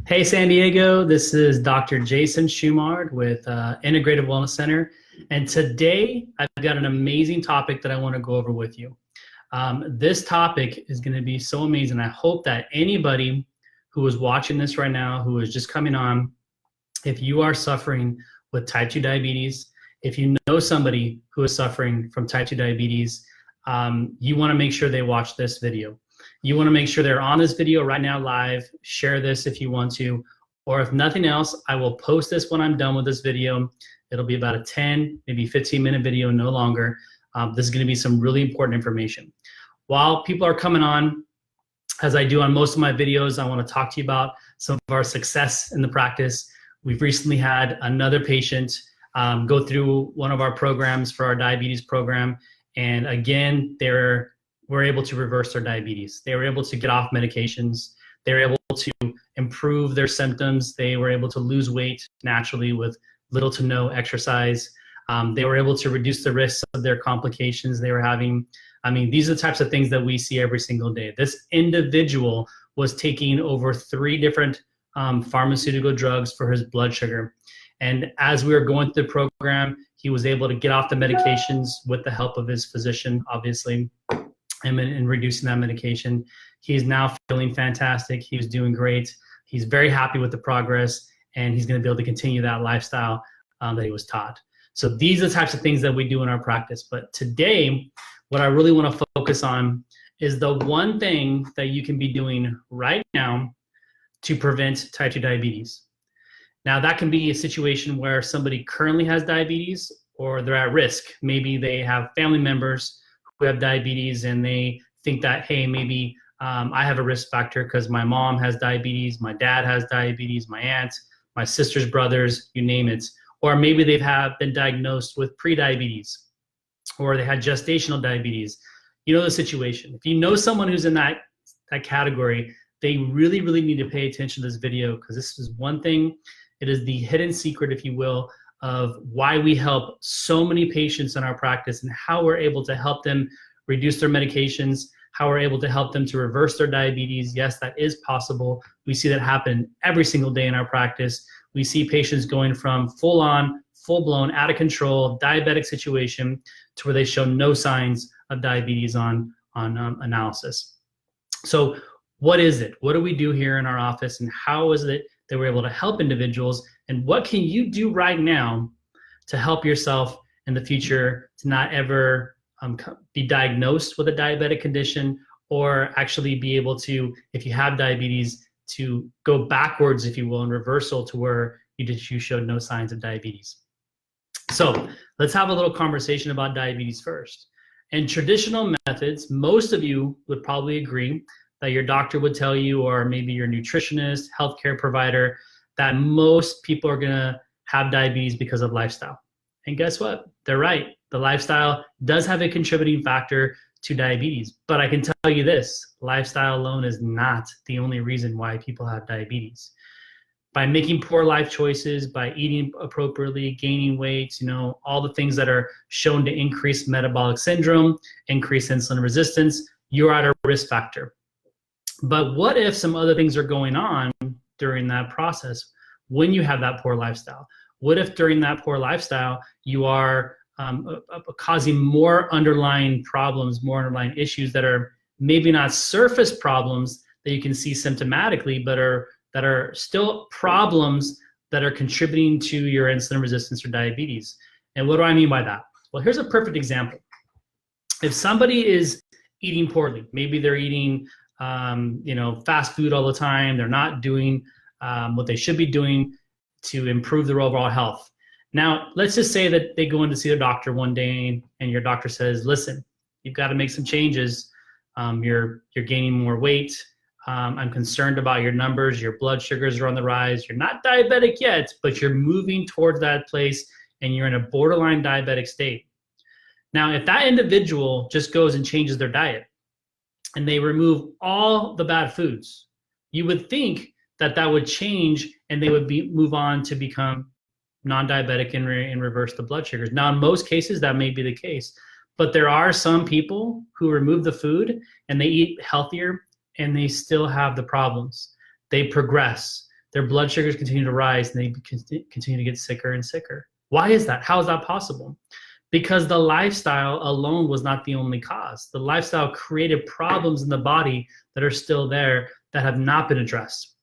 Hey, San Diego, this is Dr. Jason Shumard with Integrative Wellness Center. And today I've got an amazing topic that I want to go over with you. This topic is going to be so amazing. I hope that anybody who is watching this right now, who is just coming on, if you are suffering with type 2 diabetes, if you know somebody who is suffering from type 2 diabetes, you want to make sure they watch this video. You want to make sure they're on this video right now live. Share this if you want to, or if nothing else, I will post this when I'm done with this video. It'll be about a 10, maybe 15-minute video, no longer. This is going to be some really important information. While people are coming on, as I do on most of my videos, I want to talk to you about some of our success in the practice. We've recently had another patient go through one of our programs for our diabetes program, and again, were able to reverse their diabetes. They were able to get off medications. They were able to improve their symptoms. They were able to lose weight naturally with little to no exercise. They were able to reduce the risks of their complications they were having. I mean, these are the types of things that we see every single day. This individual was taking over 3 different pharmaceutical drugs for his blood sugar. And as we were going through the program, he was able to get off the medications with the help of his physician, obviously, and reducing that medication. He's now feeling fantastic. He's doing great. He's very happy with the progress, and he's going to be able to continue that lifestyle that he was taught. So these are the types of things that we do in our practice. But today, what I really want to focus on is the one thing that you can be doing right now to prevent type 2 diabetes. Now, that can be a situation where somebody currently has diabetes or they're at risk. Maybe they have family members who have diabetes and they think that, hey, maybe I have a risk factor because my mom has diabetes, my dad has diabetes, my aunt, my sister's brothers, you name it. Or maybe they've been diagnosed with pre-diabetes, or they had gestational diabetes. You know the situation. If you know someone who's in that category, they really, really need to pay attention to this video, because this is one thing. It is the hidden secret, if you will, of why we help so many patients in our practice and how we're able to help them reduce their medications, how we're able to help them to reverse their diabetes. Yes, that is possible. We see that happen every single day in our practice. We see patients going from full-on, full-blown, out of control, diabetic situation to where they show no signs of diabetes on analysis. So what is it? What do we do here in our office, and how is it that we're able to help individuals, and what can you do right now to help yourself in the future to not ever be diagnosed with a diabetic condition, or actually be able to, if you have diabetes, to go backwards, if you will, in reversal to where you showed no signs of diabetes. So let's have a little conversation about diabetes first. In traditional methods, most of you would probably agree that your doctor would tell you, or maybe your nutritionist, healthcare provider, that most people are gonna have diabetes because of lifestyle. And guess what? They're right. The lifestyle does have a contributing factor to diabetes. But I can tell you this, lifestyle alone is not the only reason why people have diabetes. By making poor life choices, by eating appropriately, gaining weight, all the things that are shown to increase metabolic syndrome, increase insulin resistance, you're at a risk factor. But what if some other things are going on during that process when you have that poor lifestyle? What if during that poor lifestyle you are causing more underlying problems, more underlying issues that are maybe not surface problems that you can see symptomatically, but that are still problems that are contributing to your insulin resistance or diabetes? And what do I mean by that? Well, here's a perfect example. If somebody is eating poorly, maybe they're eating fast food all the time, they're not doing what they should be doing to improve their overall health. Now, let's just say that they go in to see their doctor one day and your doctor says, listen, you've got to make some changes. You're gaining more weight. I'm concerned about your numbers. Your blood sugars are on the rise. You're not diabetic yet, but you're moving towards that place and you're in a borderline diabetic state. Now, if that individual just goes and changes their diet and they remove all the bad foods, you would think that that would change and they would move on to become non-diabetic and reverse the blood sugars. Now, in most cases, that may be the case, but there are some people who remove the food and they eat healthier and they still have the problems. They progress. their blood sugars continue to rise and they continue to get sicker and sicker. Why is that? How is that possible? Because the lifestyle alone was not the only cause. The lifestyle created problems in the body that are still there that have not been addressed.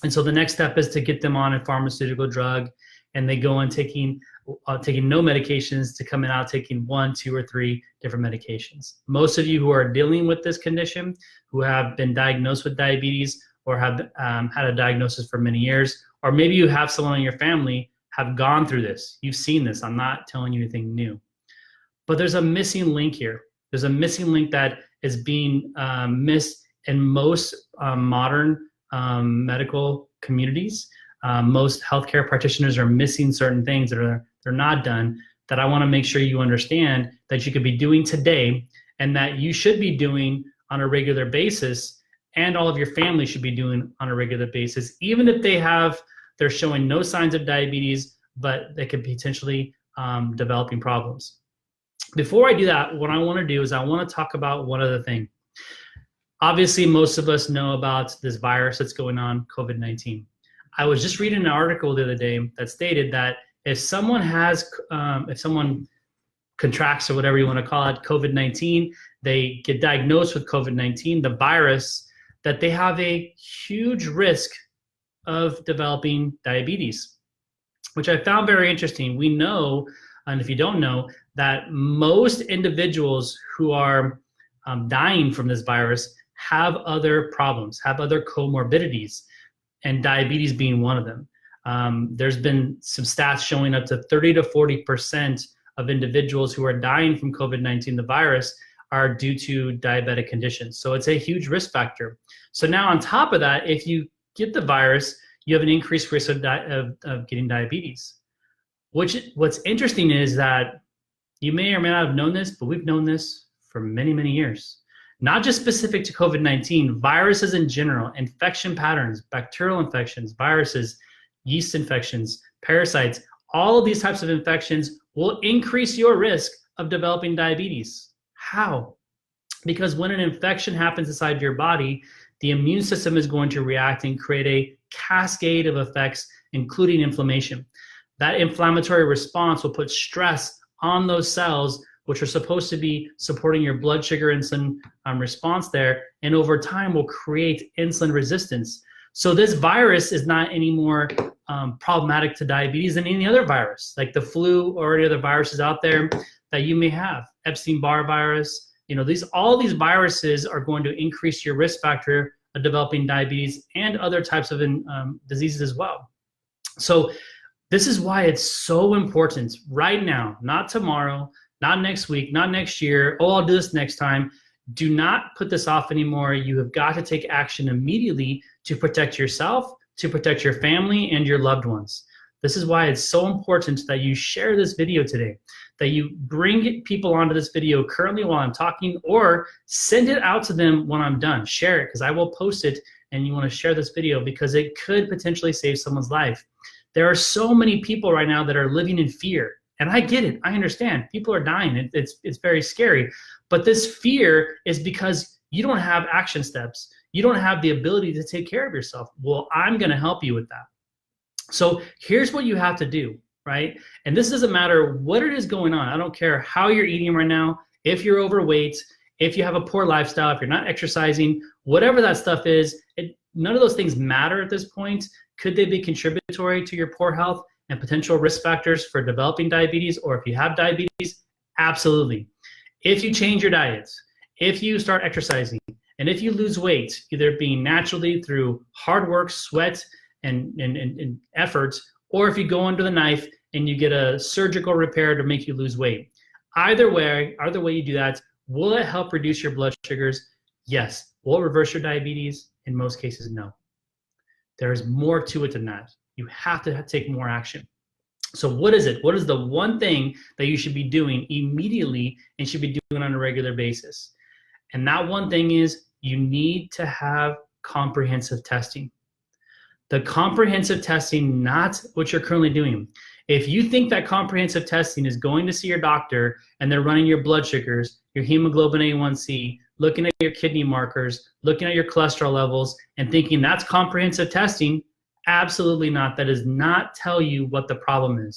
And so the next step is to get them on a pharmaceutical drug, and they go on taking no medications to coming out taking 1, 2, or 3 different medications. Most of you who are dealing with this condition, who have been diagnosed with diabetes or have had a diagnosis for many years, or maybe you have someone in your family have gone through this. You've seen this. I'm not telling you anything new. But there's a missing link here. There's a missing link that is being missed in most modern medical communities. Most healthcare practitioners are missing certain things that they're not done, that I want to make sure you understand that you could be doing today and that you should be doing on a regular basis, and all of your family should be doing on a regular basis, even if they're showing no signs of diabetes, but they could potentially developing problems. Before I do that, what I want to do is I want to talk about one other thing. Obviously, most of us know about this virus that's going on, COVID-19. I was just reading an article the other day that stated that if someone contracts, or whatever you want to call it, COVID-19, they get diagnosed with COVID-19, the virus, that they have a huge risk of developing diabetes, which I found very interesting. We know, and if you don't know, that most individuals who are dying from this virus have other problems, have other comorbidities, and diabetes being one of them. There's been some stats showing up to 30 to 40% of individuals who are dying from COVID-19, the virus, are due to diabetic conditions. So it's a huge risk factor. So now on top of that, if you get the virus, you have an increased risk of getting diabetes. What's interesting is that you may or may not have known this, but we've known this for many, many years. Not just specific to COVID-19, viruses in general, infection patterns, bacterial infections, viruses, yeast infections, parasites, all of these types of infections will increase your risk of developing diabetes. How? Because when an infection happens inside your body, the immune system is going to react and create a cascade of effects, including inflammation. That inflammatory response will put stress on those cells, which are supposed to be supporting your blood sugar insulin response there, and over time will create insulin resistance. So this virus is not any more problematic to diabetes than any other virus, like the flu or any other viruses out there that you may have. Epstein-Barr virus, all these viruses are going to increase your risk factor of developing diabetes and other types of diseases as well. So this is why it's so important right now, not tomorrow, not next week, not next year, oh, I'll do this next time. Do not put this off anymore. You have got to take action immediately to protect yourself, to protect your family and your loved ones. This is why it's so important that you share this video today, that you bring people onto this video currently while I'm talking, or send it out to them when I'm done. Share it, because I will post it, and you want to share this video because it could potentially save someone's life. There are so many people right now that are living in fear. And I get it, I understand. People are dying, it's very scary. But this fear is because you don't have action steps. You don't have the ability to take care of yourself. Well, I'm gonna help you with that. So here's what you have to do, right? And this doesn't matter what it is going on. I don't care how you're eating right now, if you're overweight, if you have a poor lifestyle, if you're not exercising, whatever that stuff is, none of those things matter at this point. Could they be contributory to your poor health and potential risk factors for developing diabetes, or if you have diabetes? Absolutely. If you change your diets, if you start exercising, and if you lose weight, either being naturally through hard work, sweat, and effort, or if you go under the knife and you get a surgical repair to make you lose weight. Either way you do that, will it help reduce your blood sugars? Yes. Will it reverse your diabetes? In most cases, no. There is more to it than that. You have to take more action. So what is it? What is the one thing that you should be doing immediately and should be doing on a regular basis? And that one thing is you need to have comprehensive testing. The comprehensive testing, not what you're currently doing. If you think that comprehensive testing is going to see your doctor and they're running your blood sugars, your hemoglobin A1C, looking at your kidney markers, looking at your cholesterol levels, and thinking that's comprehensive testing, Absolutely not. That does not tell you what the problem is.